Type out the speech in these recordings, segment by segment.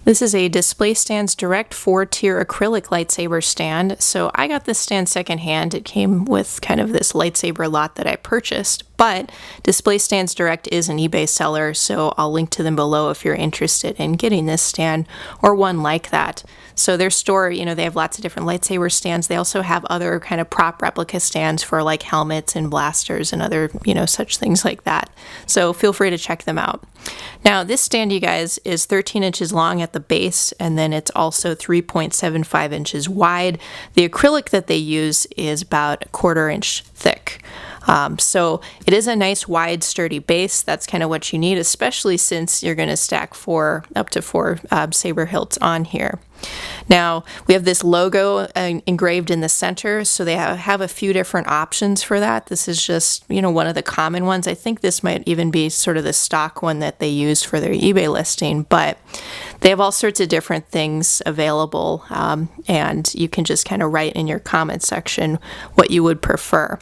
This is a Display Stands Direct 4-tier acrylic lightsaber stand. So I got this stand secondhand. It came with kind of this lightsaber lot that I purchased, but Display Stands Direct is an eBay seller, so I'll link to them below if you're interested in getting this stand or one like that. So their store, they have lots of different lightsaber stands. They also have other kind of prop replica stands for like helmets and blasters and other, such things like that. So feel free to check them out. Now this stand, you guys, is 13 inches long at the base, and then it's also 3.75 inches wide. The acrylic that they use is about 1/4 inch thick. So it is a nice wide sturdy base. That's kind of what you need, especially since you're going to stack up to four saber hilts on here. Now we have this logo engraved in the center, so they have a few different options for that. This is just one of the common ones. I think this might even be sort of the stock one that they use for their eBay listing, but they have all sorts of different things available, and you can just kind of write in your comment section what you would prefer.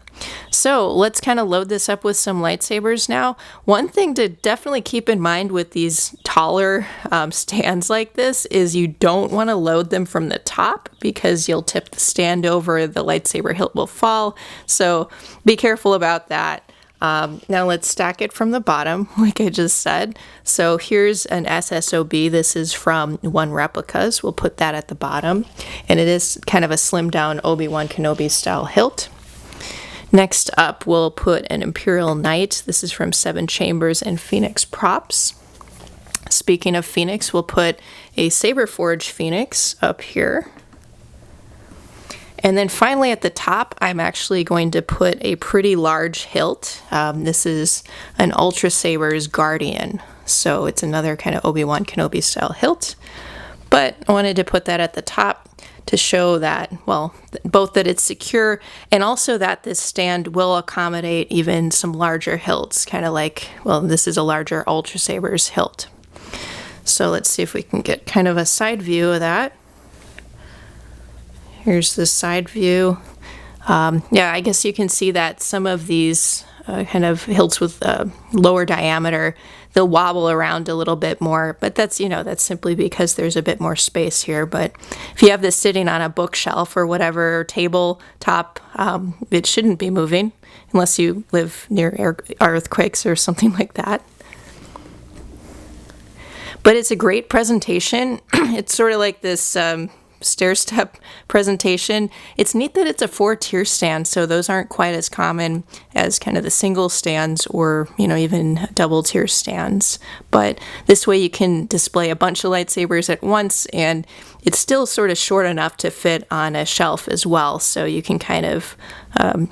So let's kind of load this up with some lightsabers now. One thing to definitely keep in mind with these taller stands like this is you don't want to load them from the top because you'll tip the stand over, the lightsaber hilt will fall, so be careful about that. Now let's stack it from the bottom, like I just said. So here's an SSOB. This is from One Replicas. We'll put that at the bottom. And it is kind of a slimmed down Obi-Wan Kenobi style hilt. Next up, we'll put an Imperial Knight. This is from Seven Chambers and Phoenix Props. Speaking of Phoenix, we'll put a Saber Forge Phoenix up here. And then finally at the top, I'm actually going to put a pretty large hilt. This is an Ultra Saber's Guardian. So it's another kind of Obi-Wan Kenobi style hilt. But I wanted to put that at the top to show that, well, both that it's secure and also that this stand will accommodate even some larger hilts, kind of like, well, this is a larger Ultra Saber's hilt. So let's see if we can get kind of a side view of that. Here's the side view. Yeah, I guess you can see that some of these kind of hilts with lower diameter, they'll wobble around a little bit more, but that's, that's simply because there's a bit more space here. But if you have this sitting on a bookshelf or whatever, tabletop, it shouldn't be moving unless you live near earthquakes or something like that. But it's a great presentation. It's sort of like this stair-step presentation. It's neat that it's a 4-tier stand, so those aren't quite as common as kind of the single stands or, even double-tier stands. But this way you can display a bunch of lightsabers at once, and it's still sort of short enough to fit on a shelf as well, so you can kind of,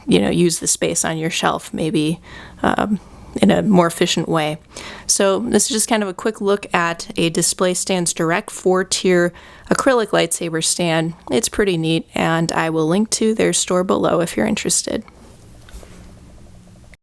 use the space on your shelf maybe in a more efficient way. So this is just kind of a quick look at a Display Stands Direct 4-tier acrylic lightsaber stand. It's pretty neat, and I will link to their store below if you're interested.